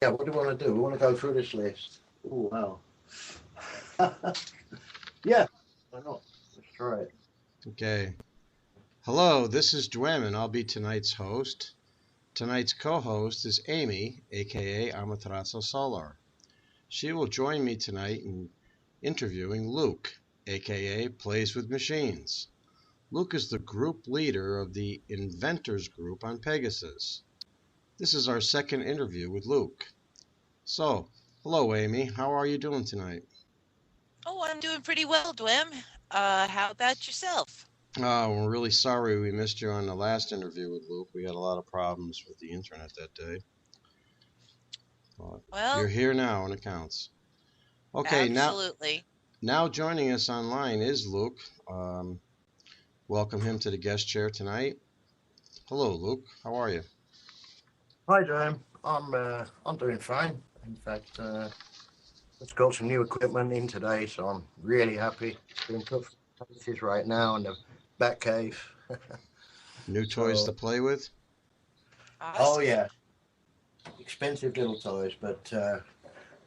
Yeah, what do we want to do? We want to go through this list. Oh, wow. Yeah, why not? Let's try it. Okay. Hello, this is Deuem, and I'll be tonight's host. Tonight's co-host is Amy, aka Amaterasu Solar. She will join me tonight in interviewing Luke, aka Plays with Machines. Luke is the group leader of the Inventors group on Pegasus. This is our second interview with Luke. So, hello Amy, how are you doing tonight? Oh, I'm doing pretty well, Dwem. How about yourself? We're really sorry we missed you on the last interview with Luke. We had a lot of problems with the internet that day. But you're Well, here now and it counts. Okay, absolutely. now joining us online is Luke. Um, Welcome him to the guest chair tonight. Hello, Luke. How are you? Hi, Deuem. I'm doing fine. In fact, just got some new equipment in today, so I'm really happy. It's being put for places right now in the back cave. New toys So, to play with? oh Awesome. yeah, expensive little toys, but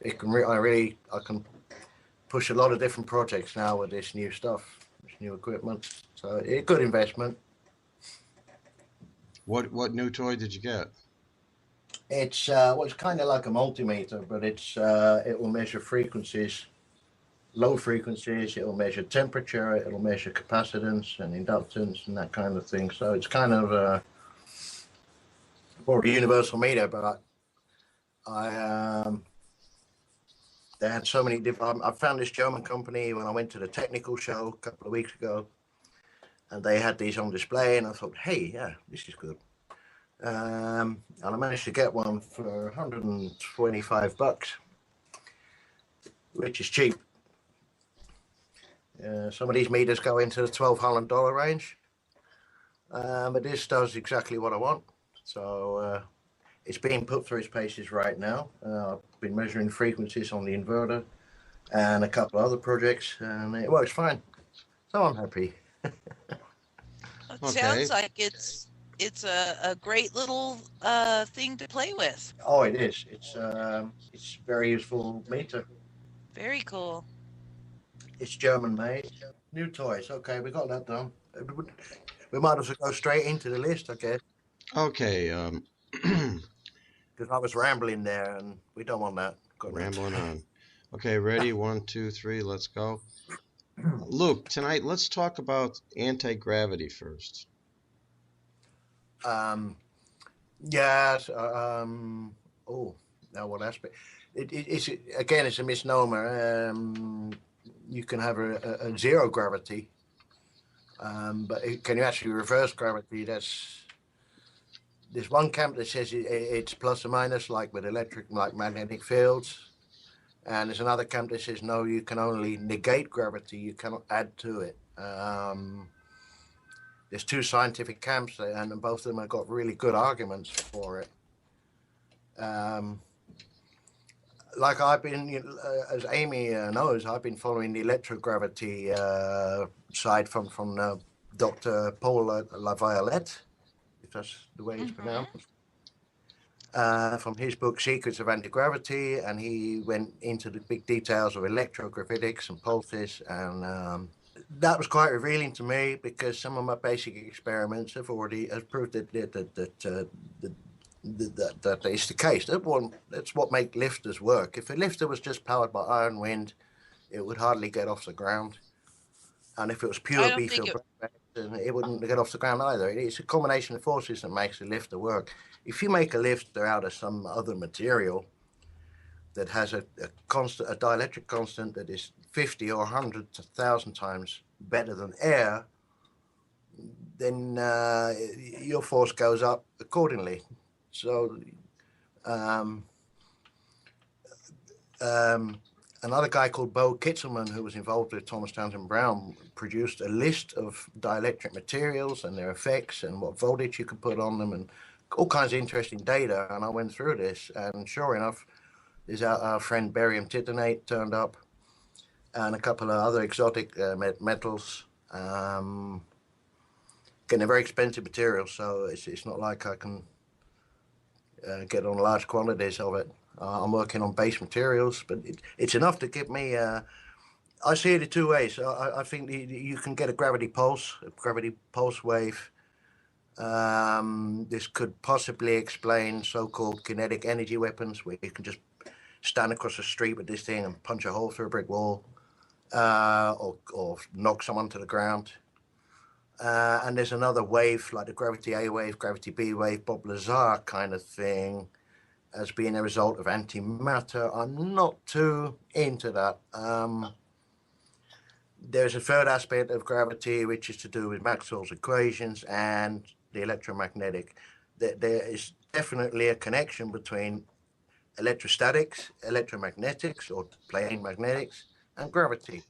it can I can push a lot of different projects now with this new stuff, this new equipment. So, a good investment. What new toy did you get? It's well, it's kind of like a multimeter, but it will measure frequencies, low frequencies. It will measure temperature. It will measure capacitance and inductance and that kind of thing. So it's kind of more of a universal meter. But I they had so many different. I found this German company when I went to the technical show a couple of weeks ago, and they had these on display, and I thought, hey, yeah, this is good. And I managed to get one for 125 bucks, which is cheap. Some of these meters go into the $1,200 range, but this does exactly what I want. So it's being put through its paces right now. I've been measuring frequencies on the inverter and a couple of other projects, and it works fine. So I'm happy. It Okay. sounds like it's a great little thing to play with. Oh, it is. It's very useful meter. Very cool. It's German made. New toys. Okay, we got that done. We might as well go straight into the list, I guess, Okay. because I was rambling there, and we don't want that. Got no Rambling time. on. Okay, ready? One, two, three. Let's go. Luke, tonight let's talk about anti-gravity first. um, yes. Oh, now what aspect? It's again, it's a misnomer. You can have a zero gravity, but can you actually reverse gravity? There's one camp that says it's plus or minus, like with electric, like magnetic fields, and there's another camp that says no, you can only negate gravity, you cannot add to it. There's two scientific camps, and both of them have got really good arguments for it. Um, like I've been, as Amy knows, I've been following the electrogravity side from Dr. Paul Laviolette, if that's the way it's Mm-hmm. pronounced. From his book Secrets of Antigravity, and he went into the big details of electrogravitics and pulses, and that was quite revealing to me because some of my basic experiments have already has proved that is the case. That's what makes lifters work. If a lifter was just powered by iron wind, it would hardly get off the ground. And if it was I pure don't B think fuel, it. then it wouldn't get off the ground either. It's a combination of forces that makes a lifter work. If you make a lifter out of some other material that has a constant, a dielectric constant that is 50 or 100,000 times better than air, then your force goes up accordingly. So um, um, another guy called Bo Kitzelman, who was involved with Thomas Townsend Brown, produced a list of dielectric materials and their effects and what voltage you could put on them and all kinds of interesting data. And I went through this, and sure enough, there's our friend barium titanate turned up, and a couple of other exotic metals. Getting a very expensive material, so it's not like I can get on large quantities of it. I'm working on base materials, but it's enough to give me. I see it in two ways. I think you can get a gravity pulse wave. This could possibly explain so-called kinetic energy weapons, where you can just stand across the street with this thing and punch a hole through a brick wall, or knock someone to the ground. And there's another wave, like the gravity A wave, gravity B wave, Bob Lazar kind of thing, as being a result of antimatter. I'm not too into that. There's a third aspect of gravity, which is to do with Maxwell's equations and the electromagnetic. There is definitely a connection between electrostatics, electromagnetics, or plain magnetics, and gravity.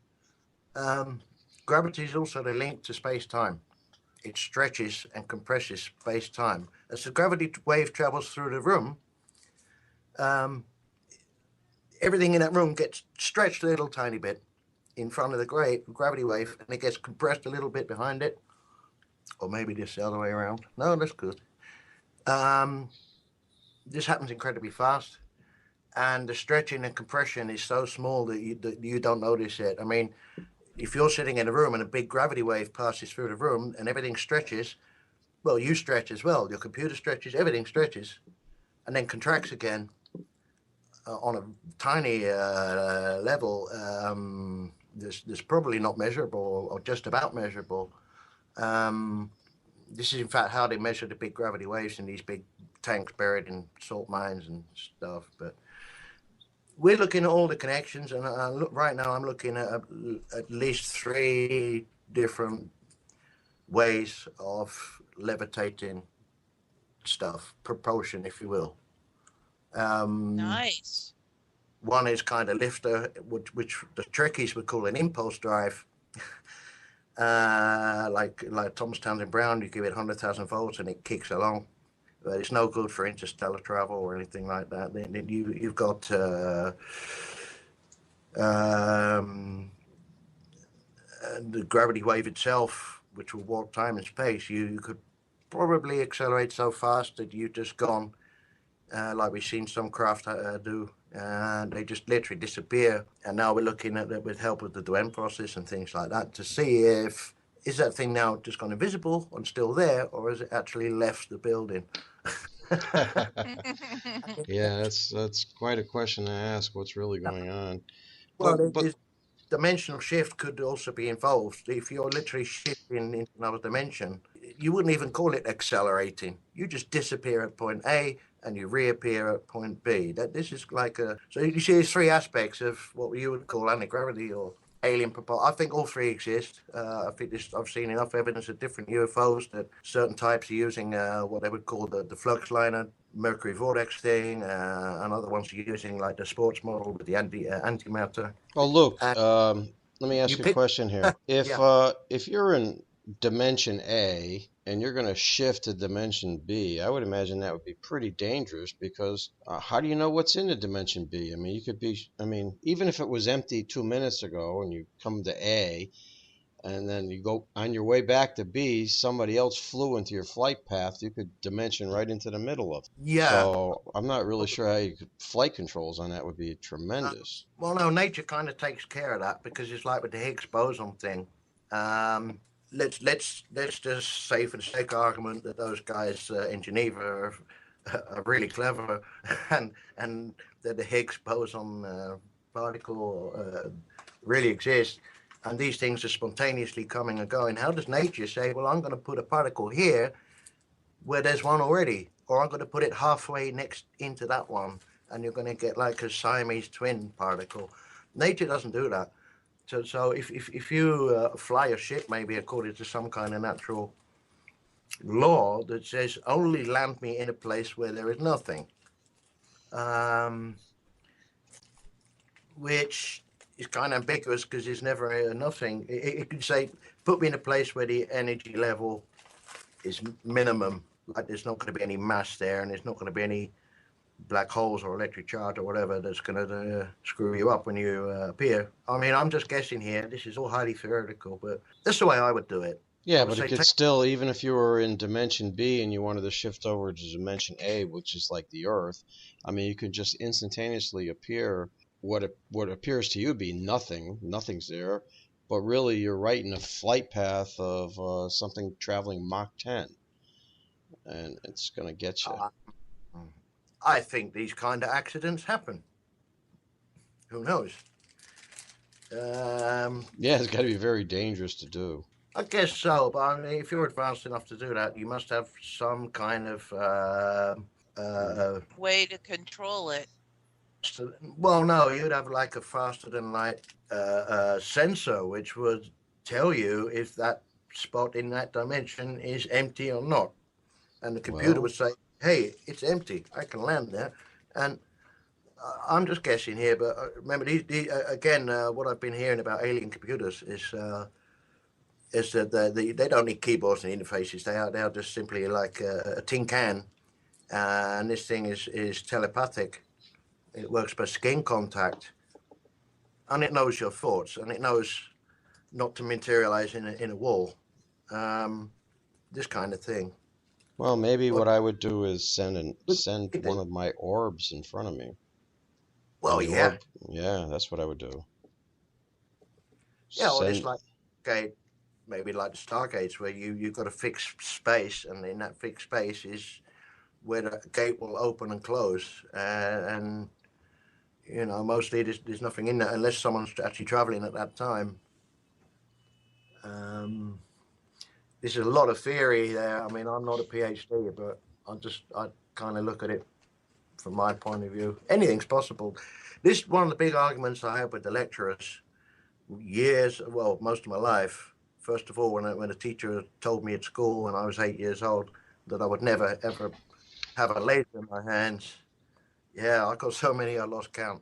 Gravity is also the link to space-time. It stretches and compresses space-time. As the gravity wave travels through the room, everything in that room gets stretched a little tiny bit in front of the gravity wave, and it gets compressed a little bit behind it, or maybe just the other way around. No, that's good. This happens incredibly fast, and the stretching and compression is so small that you don't notice it. I mean, if you're sitting in a room and a big gravity wave passes through the room and everything stretches, well, you stretch as well. Your computer stretches, everything stretches, and then contracts again on a tiny level. This probably not measurable, or just about measurable. This is in fact how they measure the big gravity waves in these big tanks buried in salt mines and stuff. But we're looking at all the connections, and right now I'm looking at least 3 different ways of levitating stuff, propulsion, if you will. Nice. One is kind of lifter, which the Trekkies would call an impulse drive. Like Thomas Townsend Brown, you give it 100,000 volts and it kicks along. But it's no good for interstellar travel or anything like that. Then you've got the gravity wave itself, which will warp time and space. You could probably accelerate so fast that you've just gone, like we've seen some craft do, and they just literally disappear. And now we're looking at it with help of the Deuem process and things like that to see if is that thing now just gone invisible and still there, or has it actually left the building? Yeah, that's quite a question to ask. What's really going on? Well, But dimensional shift could also be involved. If you're literally shifting into another dimension, you wouldn't even call it accelerating. You just disappear at point A and you reappear at point B. This is like so you see there's 3 aspects of what you would call antigravity or alien propulsion. I think all 3 exist. I think I've seen enough evidence of different UFOs that certain types are using what they would call the flux liner Mercury vortex thing, and other ones are using like the sports model with the antimatter. oh, Luke, And let me you ask you a pick, question here. yeah, If you're in dimension A and you're going to shift to dimension B, I would imagine that would be pretty dangerous because how do you know what's in the dimension B? I mean, you could be, I mean, even if it was empty 2 minutes ago and you come to A and then you go on your way back to B, somebody else flew into your flight path, you could dimension right into the middle of it. yeah. So I'm not really sure how you could, flight controls on that would be tremendous. Well, no, nature kind of takes care of that because it's like with the Higgs boson thing. Um, let's just say, for the sake of argument, that those guys in Geneva are really clever, and that the Higgs boson particle really exists, and these things are spontaneously coming and going. How does nature say, well, I'm going to put a particle here where there's one already, or I'm going to put it halfway next into that one, and you're going to get like a Siamese twin particle? Nature doesn't do that. So if you fly a ship, maybe according to some kind of natural law that says only land me in a place where there is nothing, which is kind of ambiguous because there's never nothing. It could say, put me in a place where the energy level is minimum, like there's not going to be any mass there, and there's not going to be any black holes or electric charge or whatever that's going to screw you up when you appear. I mean, I'm just guessing here. This is all highly theoretical, but that's the way I would do it. Yeah, I would but it say could take. still, even if you were in dimension B and you wanted to shift over to dimension A, which is like the Earth, I mean, you could just instantaneously appear what appears to you be nothing, nothing's there, but really you're right in a flight path of something traveling Mach 10, and it's going to get you. Uh, I think these kind of accidents happen. Who knows? Yeah, it's got to be very dangerous to do. I guess so, but I mean, if you're advanced enough to do that, you must have some kind of Way to control it. well, no, you'd have like a faster than light sensor, which would tell you if that spot in that dimension is empty or not. And the computer Well, would say, "Hey, it's empty. I can land there." And I'm just guessing here, but remember, again, what I've been hearing about alien computers is that they don't need keyboards and interfaces. They are just simply like a tin can, and this thing is telepathic. It works by skin contact, and it knows your thoughts, and it knows not to materialize in a wall. Um, this kind of thing. well, maybe Well, what I would do is send it- one of my orbs in front of me, and well, the yeah, orb, yeah, that's what I would do. yeah. Well, it's Send, like okay, maybe like the stargates where you've got a fixed space, and in that fixed space is where the gate will open and close, and mostly there's nothing in there unless someone's actually traveling at that time. Um, this is a lot of theory there. I mean, I'm not a PhD, but I kind of look at it from my point of view. Anything's possible. This is one of the big arguments I have with the lecturers. Years, well, most of my life. First of all, when a teacher told me at school when I was 8 years old that I would never ever have a laser in my hands. Yeah, I got so many I lost count.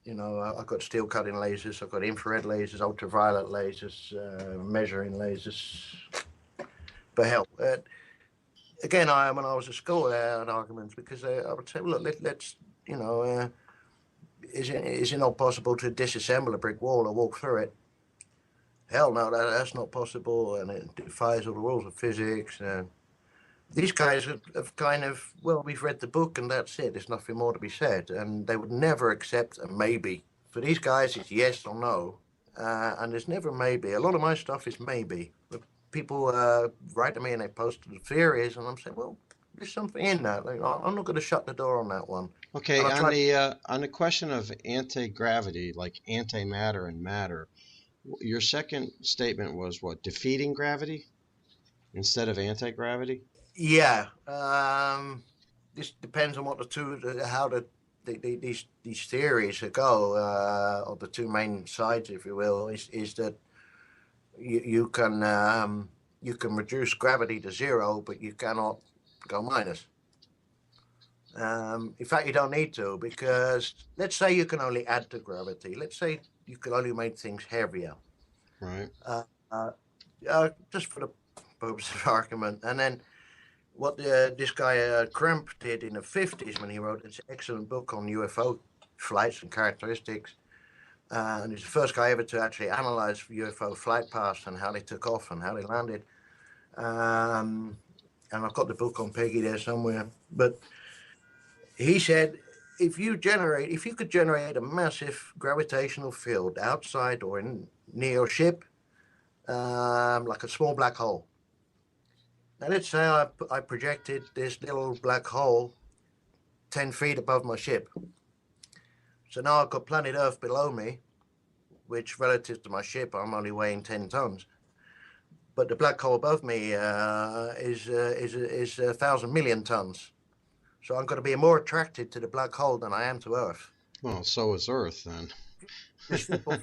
I've got steel cutting lasers, I've got infrared lasers, ultraviolet lasers, measuring lasers. But hell, again, when I was at school, I had arguments because I would say, well, look, let's, you know, is it not possible to disassemble a brick wall or walk through it? Hell no, that's not possible, and it defies all the rules of physics. And these guys have kind of, well, we've read the book and that's it. There's nothing more to be said, and they would never accept a maybe. For these guys, it's yes or no, and there's never maybe. A lot of my stuff is maybe. But people write to me and they post the theories, and I'm saying, well, there's something in that. Like, I'm not going to shut the door on that one. And okay, I try. on the question of anti-gravity, like antimatter and matter, your second statement was what? Defeating gravity instead of anti-gravity? Yeah. This depends on what how these theories go, or the two main sides, if you will, is that you can reduce gravity to zero, but you cannot go minus. In fact, you don't need to because let's say you can only add to gravity. Let's say you can only make things heavier, Right. uh, uh, just for the purpose of argument. And then what this guy Crump did in the 50s when he wrote this excellent book on UFO flights and characteristics. And he's the first guy ever to actually analyze UFO flight paths and how they took off and how they landed. Um, and I've got the book on Peggy there somewhere. But he said, if you could generate a massive gravitational field outside or near your ship, like a small black hole. Now let's say I projected this little black hole 10 feet above my ship. So now I've got planet Earth below me, which relative to my ship, I'm only weighing 10 tons. But the black hole above me is 1,000 million tons. So I'm going to be more attracted to the black hole than I am to Earth. Well, so is Earth then. The ship will,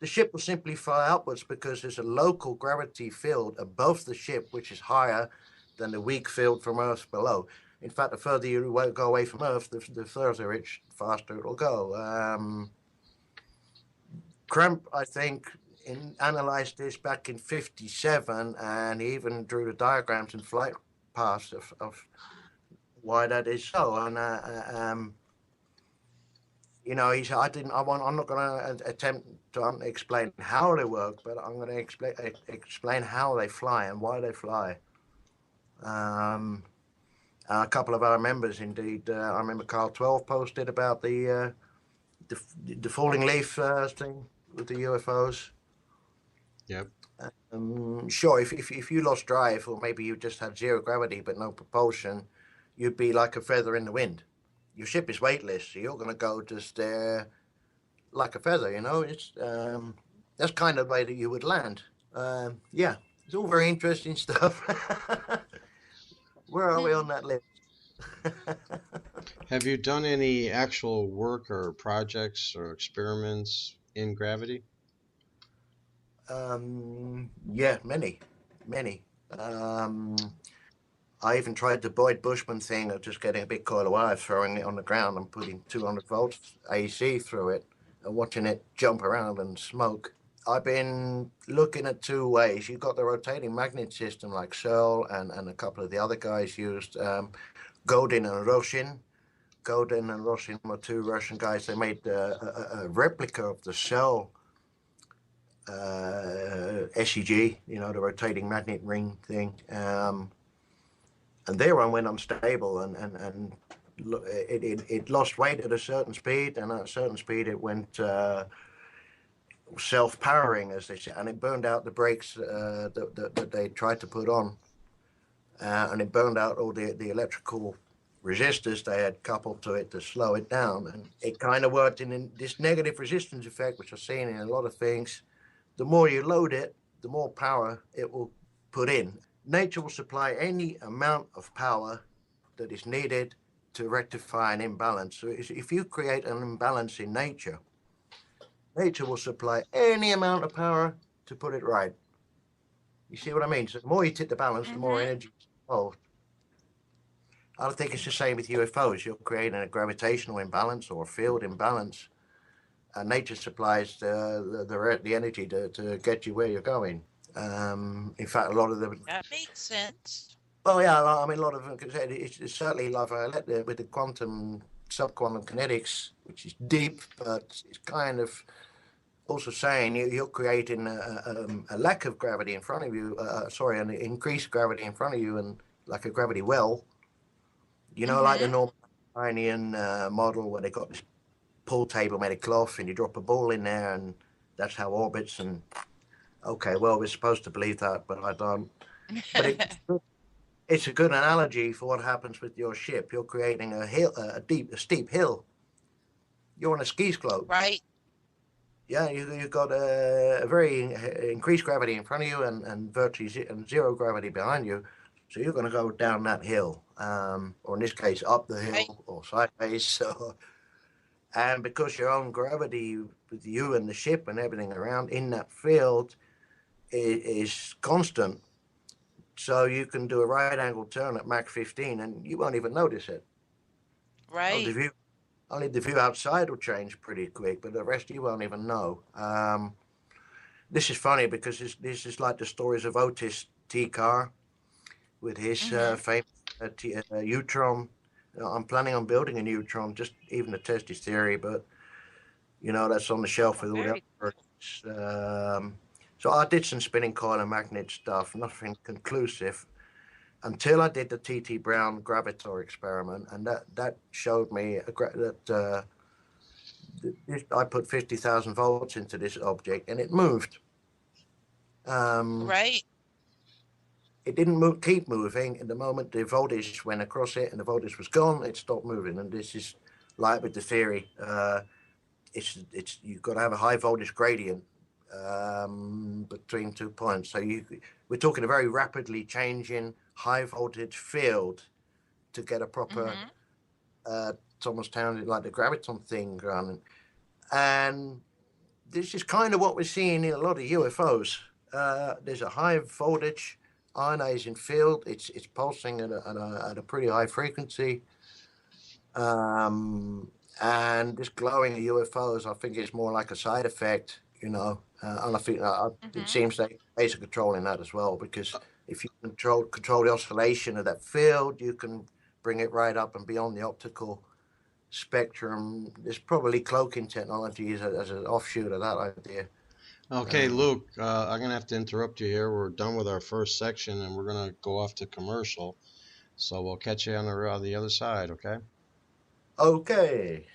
the ship will simply fly upwards because there's a local gravity field above the ship, which is higher than the weak field from Earth below. In fact, the further you go away from Earth, the further faster it will go. Crump, I think, analyzed this back in '57, and he even drew the diagrams and flight paths of why that is so. And You know, he said, I'm not going to attempt to explain how they work, but I'm going to explain how they fly and why they fly. A couple of our members, indeed. I remember Carl 12 posted about the falling leaf thing with the UFOs. Yep. Sure, if you lost drive, or maybe you just had zero gravity but no propulsion, you'd be like a feather in the wind. Your ship is weightless, so you're going to go just like a feather, you know. It's that's kind of the way that you would land. Yeah, it's all very interesting stuff. Where are we on that list? Have you done any actual work or projects or experiments in gravity? Yeah, many. I even tried the Boyd Bushman thing of just getting a big coil of wire, throwing it on the ground, and putting 200 volts AC through it, and watching it jump around and smoke. I've been looking at two ways. You've got the rotating magnet system like Searle and a couple of the other guys used, Godin and Roshin. Godin and Roshin were two Russian guys. They made a replica of the Searle SEG, you know, the rotating magnet ring thing. And their one went unstable and it lost weight at a certain speed, and at a certain speed it went self-powering, as they say, and it burned out the brakes that they tried to put on, and it burned out all the electrical resistors they had coupled to it to slow it down, and it kind of worked in this negative resistance effect, which I've seen in a lot of things. The more you load it, the more power it will put in. Nature will supply any amount of power that is needed to rectify an imbalance. So if you create an imbalance in nature, nature will supply any amount of power to put it right. You see what I mean? So the more you tip the balance, the more energy is involved. I think it's the same with UFOs. You're creating a gravitational imbalance or a field imbalance, and nature supplies the energy to get you where you're going. In fact, a lot of them. That makes sense. Oh yeah, I mean, a lot of them. It's certainly like with the quantum subquantum kinetics, which is deep, but it's kind of also saying you're creating a lack of gravity in front of you. Sorry, an increased gravity in front of you, and like a gravity well. You know, like the normal Einsteinian model where they got this pool table made of cloth, and you drop a ball in there, and that's how orbits. And okay, well, we're supposed to believe that, but I don't. But it's a good analogy for what happens with your ship. You're creating a hill, a steep hill. You're on a ski slope. Right. Yeah, you've got a very increased gravity in front of you and virtually zero gravity behind you. So you're going to go down that hill, or in this case, up the hill or sideways. So, and because your own gravity with you and the ship and everything around in that field is constant, so you can do a right angle turn at Mach 15 and you won't even notice it. Right. Only the view outside will change pretty quick, but the rest you won't even know. This is funny because this is like the stories of Otis T. Carr with his famous Neutron. I'm planning on building a Neutron, just even to test his theory, but you know, that's on the shelf with all the other. So I did some spinning coil and magnet stuff, nothing conclusive, until I did the T.T. Brown gravitor experiment, and that showed me that I put 50,000 volts into this object, and it moved. Right. It didn't keep moving. At the moment the voltage went across it and the voltage was gone, it stopped moving. And this is like with the theory. It's you've got to have a high voltage gradient between 2 points. So we're talking a very rapidly changing high voltage field to get a proper Thomas Town, like the graviton thing running. And this is kind of what we're seeing in a lot of UFOs. There's a high voltage ionizing field. It's pulsing at a pretty high frequency. And this glowing of UFOs, I think it's more like a side effect, you know. And I think it seems that ways of controlling that as well, because if you control the oscillation of that field, you can bring it right up and beyond the optical spectrum. There's probably cloaking technology as an offshoot of that idea. Okay, Luke, I'm going to have to interrupt you here. We're done with our first section, and we're going to go off to commercial. So we'll catch you on the other side, okay? Okay.